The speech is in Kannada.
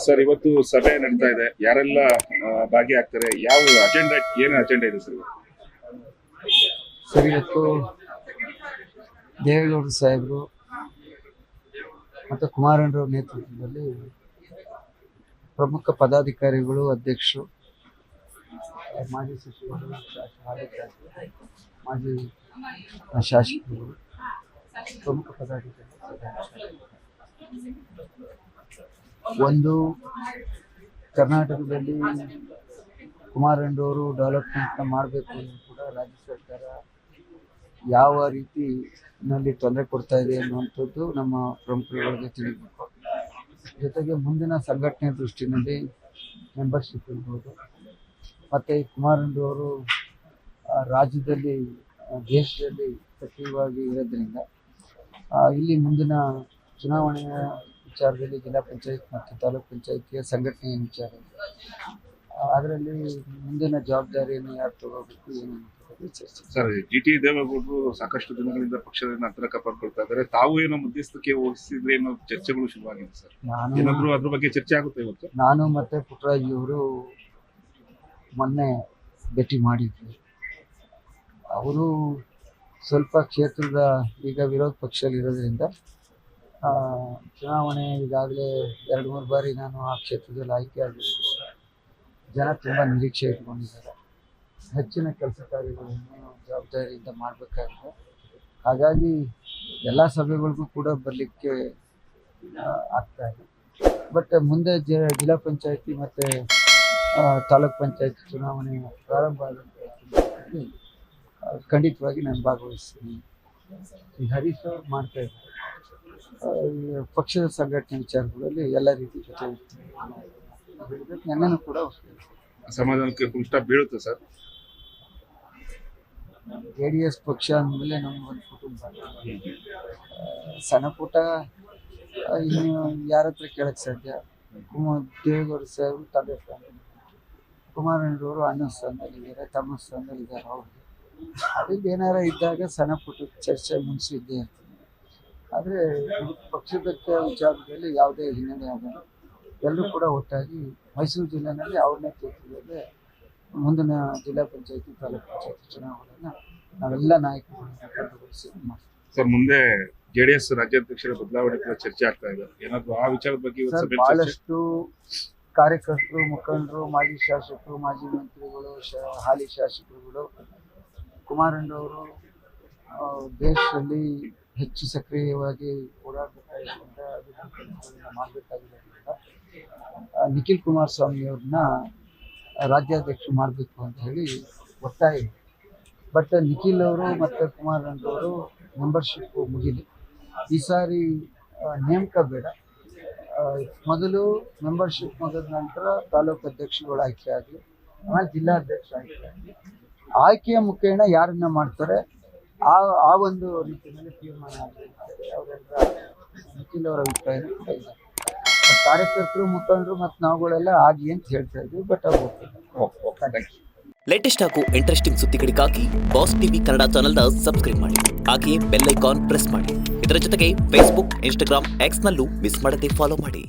ಸರ್, ಇವತ್ತು ಸಭೆ ನಡೀತಾ ಇದೆ. ಯಾರೆಲ್ಲ ಭಾಗಿಯಾಗ್ತಾರೆ? ಯಾವ ಅಜೆಂಡಾ, ಏನು ಅಜೆಂಡಾ ಇದೆ ಸರ್? ಸರ್, ಇವತ್ತು ದೇವೇಗೌಡರು ಸಾಹೇಬರು ಮತ್ತು ಕುಮಾರಣ್ಣವ್ರ ನೇತೃತ್ವದಲ್ಲಿ ಪ್ರಮುಖ ಪದಾಧಿಕಾರಿಗಳು, ಅಧ್ಯಕ್ಷರು, ಮಾಜಿ ಸಚಿವರು, ಮಾಜಿ ಶಾಸಕರು, ಪ್ರಮುಖ ಪದಾಧಿಕಾರಿಗಳು ಒಂದು ಕರ್ನಾಟಕದಲ್ಲಿ ಕುಮಾರಣ್ಣವರು ಡೆವಲಪ್ಮೆಂಟ್ನ ಮಾಡಬೇಕು ಎಂದು ಕೂಡ ರಾಜ್ಯ ಸರ್ಕಾರ ಯಾವ ರೀತಿಯಲ್ಲಿ ತೊಂದರೆ ಕೊಡ್ತಾ ಇದೆ ಅನ್ನುವಂಥದ್ದು ನಮ್ಮ ಪ್ರಮುಖರುಗಳಿಗೆ ತಿಳಿಬೇಕು. ಜೊತೆಗೆ ಮುಂದಿನ ಸಂಘಟನೆ ದೃಷ್ಟಿನಲ್ಲಿ ಮೆಂಬರ್ಶಿಪ್ ಇರ್ಬೋದು, ಮತ್ತು ಕುಮಾರಣ್ಣವರು ರಾಜ್ಯದಲ್ಲಿ ದೇಶದಲ್ಲಿ ಸಕ್ರಿಯವಾಗಿ ಇರೋದ್ರಿಂದ ಇಲ್ಲಿ ಮುಂದಿನ ಚುನಾವಣೆಯ ವಿಚಾರದಲ್ಲಿ ಜಿಲ್ಲಾ ಪಂಚಾಯತ್ ಮತ್ತು ತಾಲೂಕ್ ಪಂಚಾಯತಿಯ ಸಂಘಟನೆಯ ವಿಚಾರ, ಅದರಲ್ಲಿ ಮುಂದಿನ ಜವಾಬ್ದಾರಿಯನ್ನು ಯಾರು ತಗೋಬೇಕು ಏನು ಚರ್ಚೆ. ಸರ್, ಜಿಟಿ ದೇವೇಗೌಡರು ಸಾಕಷ್ಟು ದಿನಗಳಿಂದ ಪಕ್ಷದಿಂದ ಅಂತರ ಕಾಪಾಡ್ಕೊಳ್ತಾ ಇದ್ದಾರೆ. ತಾವು ಏನೋ ಮಧ್ಯಸ್ಥಕ್ಕೆ ವಹಿಸಿದ್ರೆ ಏನೋ ಚರ್ಚೆಗಳು ಶುರುವಾಗಿದೆ ಸರ್. ಏನಾದ್ರು ಅದ್ರ ಬಗ್ಗೆ ಚರ್ಚೆ ಆಗುತ್ತೆ ಇವತ್ತು? ನಾನು ಮತ್ತೆ ಪುಟ್ಟರಾಜಿಯವರು ಮೊನ್ನೆ ಭೇಟಿ ಮಾಡಿದ್ವಿ. ಅವರು ಸ್ವಲ್ಪ ಕ್ಷೇತ್ರದ ಈಗ ವಿರೋಧ ಪಕ್ಷದಲ್ಲಿ ಇರೋದ್ರಿಂದ ಚುನಾವಣೆ ಈಗಾಗಲೇ 2-3 ಬಾರಿ ನಾನು ಆ ಕ್ಷೇತ್ರದಲ್ಲಿ ಆಯ್ಕೆ ಆಗಿರ್ತೀನಿ. ಜನ ತುಂಬ ನಿರೀಕ್ಷೆ ಇಟ್ಕೊಂಡಿದ್ದಾರೆ. ಹೆಚ್ಚಿನ ಕೆಲಸ ಕಾರ್ಯಗಳನ್ನು ಜವಾಬ್ದಾರಿಯಿಂದ ಮಾಡಬೇಕಾಗಿದೆ. ಹಾಗಾಗಿ ಎಲ್ಲ ಸಭೆಗಳಿಗೂ ಕೂಡ ಬರಲಿಕ್ಕೆ ಆಗ್ತಾ ಇದೆ. ಬಟ್ ಮುಂದೆ ಜಿಲ್ಲಾ ಪಂಚಾಯತಿ ಮತ್ತು ತಾಲೂಕ್ ಪಂಚಾಯತಿ ಚುನಾವಣೆ ಪ್ರಾರಂಭ ಆದಂಥ ಖಂಡಿತವಾಗಿ ನಾನು ಭಾಗವಹಿಸ್ತೀನಿ. ಈ ಹರೀಶ್ ಅವರು ಮಾಡ್ತಾ ಇದ್ದಾರೆ. ಪಕ್ಷದ ಸಂಘಟನೆ ವಿಚಾರಗಳಲ್ಲಿ ಎಲ್ಲ ರೀತಿ ಜೊತೆ ಇರ್ತೀನಿ. ನನ್ನನ್ನು ಕೂಡ ಸಮಾಧಾನಕ್ಕೆ ಕುಂಠ ಬೀಳುತ್ತೆ ಸರ್. JDS ಪಕ್ಷ ಅಂದಮೇಲೆ ನಮಗೊಂದು ಕುಟುಂಬ. ಸಣ್ಣ ಪುಟ್ಟ ಇನ್ನು ಯಾರ ಹತ್ರ ಕೇಳಕ್ಕೆ ಸಾಧ್ಯ? ದೇವೇಗೌಡ ಸಾಹೇಬರು ತಂದೆ ಸ್ಥಾನ, ಕುಮಾರಣ್ಣವರು ಅಣ್ಣ ಸ್ಥಾನದಲ್ಲಿದ್ದಾರೆ, ತಮ್ಮ ಸ್ಥಾನದಲ್ಲಿದ್ದಾರೆ. ಅವ್ರಿಗೆ ಅದರಿಂದ ಏನಾರ ಇದ್ದಾಗ ಸಣ್ಣ ಪುಟ್ಟ ಚರ್ಚೆ ಮುಗಿಸಿದ್ದೇ ಇರ್ತೀನಿ. ಆದರೆ ಪಕ್ಷದ ವಿಚಾರದಲ್ಲಿ ಯಾವುದೇ ಹಿನ್ನಡೆ ಆಗಲ್ಲ. ಎಲ್ಲರೂ ಕೂಡ ಒಟ್ಟಾಗಿ ಮೈಸೂರು ಜಿಲ್ಲೆಯಲ್ಲಿ ಅವ್ರ ನೇತೃತ್ವದಲ್ಲಿ ಮುಂದಿನ ಜಿಲ್ಲಾ ಪಂಚಾಯತಿ ತಾಲೂಕು ಪಂಚಾಯತಿ ಚುನಾವಣೆಯನ್ನು ನಾವೆಲ್ಲ ನಾಯಕರು ಮಾಡ್ತೀವಿ. ಸರ್, ಮುಂದೆ JDS ರಾಜ್ಯಾಧ್ಯಕ್ಷರ ಬದಲಾವಣೆ ಕೂಡ ಚರ್ಚೆ ಆಗ್ತಾ ಇದೆ. ಏನಾದ್ರು ಆ ವಿಚಾರದ ಬಗ್ಗೆ ಬಹಳಷ್ಟು ಕಾರ್ಯಕರ್ತರು, ಮುಖಂಡರು, ಮಾಜಿ ಶಾಸಕರು, ಮಾಜಿ ಮಂತ್ರಿಗಳು, ಹಾಲಿ ಶಾಸಕರುಗಳು ಕುಮಾರಣ್ಣವರು ದೇಶದಲ್ಲಿ ಹೆಚ್ಚು ಸಕ್ರಿಯವಾಗಿ ಓಡಾಡಬೇಕಾಗಿದ್ದರಿಂದ ಮಾಡಬೇಕಾಗಿದೆ. ನಿಖಿಲ್ ಕುಮಾರಸ್ವಾಮಿ ಅವ್ರನ್ನ ರಾಜ್ಯಾಧ್ಯಕ್ಷರು ಮಾಡಬೇಕು ಅಂತ ಹೇಳಿ ಒತ್ತಾಯ ಇದೆ. ಬಟ್ ನಿಖಿಲ್ ಅವರು ಮತ್ತು ಕುಮಾರಣ್ಣವರು ಮೆಂಬರ್ಶಿಪ್ ಮುಗಿಲಿ. ಈ ಸಾರಿ ನೇಮಕ ಬೇಡ. ಮೊದಲು ಮೆಂಬರ್ಶಿಪ್ ಮುಗಿದ ನಂತರ ತಾಲೂಕು ಅಧ್ಯಕ್ಷರುಗಳು ಆಯ್ಕೆ ಆಗಲಿ, ಆಮೇಲೆ ಜಿಲ್ಲಾಧ್ಯಕ್ಷ ಆಯ್ಕೆ ಆಗಲಿ. ಆಯ್ಕೆಯ ಮುಖೇನ ಯಾರನ್ನ ಮಾಡ್ತಾರೆ ಆ ಒಂದು ರೀತಿಯಲ್ಲಿ ತೀರ್ಮಾನ ಆಗಿರ್ತಾರೆ. ಅವರೆಲ್ಲ ನಿಖಿಲ್ ಅವರ ಅಭಿಪ್ರಾಯ ಕೂಡ ಇದೆ. ಕಾರ್ಯಕರ್ತರು, ಮುಖಂಡರು ಮತ್ತು ನಾವುಗಳೆಲ್ಲ ಆಗಿ ಅಂತ ಹೇಳ್ತಾ ಇದ್ವಿ. ಬಟ್ ಅದು ಲೇಟೆಸ್ಟ್ ಹಾಗೂ ಇಂಟ್ರೆಸ್ಟಿಂಗ್ ಸುದ್ದಿಗಳಿಗಾಗಿ ಬಾಸ್ ಟಿವಿ ಕನ್ನಡ ಚಾನೆಲ್ನ ಸಬ್ಸ್ಕ್ರೈಬ್ ಮಾಡಿ. ಹಾಗೆಯೇ ಬೆಲ್ ಐಕಾನ್ ಪ್ರೆಸ್ ಮಾಡಿ. ಇದರ ಜೊತೆಗೆ ಫೇಸ್ಬುಕ್, ಇನ್ಸ್ಟಾಗ್ರಾಮ್, ಎಕ್ಸ್ನಲ್ಲೂ ಮಿಸ್ ಮಾಡದೆ ಫಾಲೋ ಮಾಡಿ.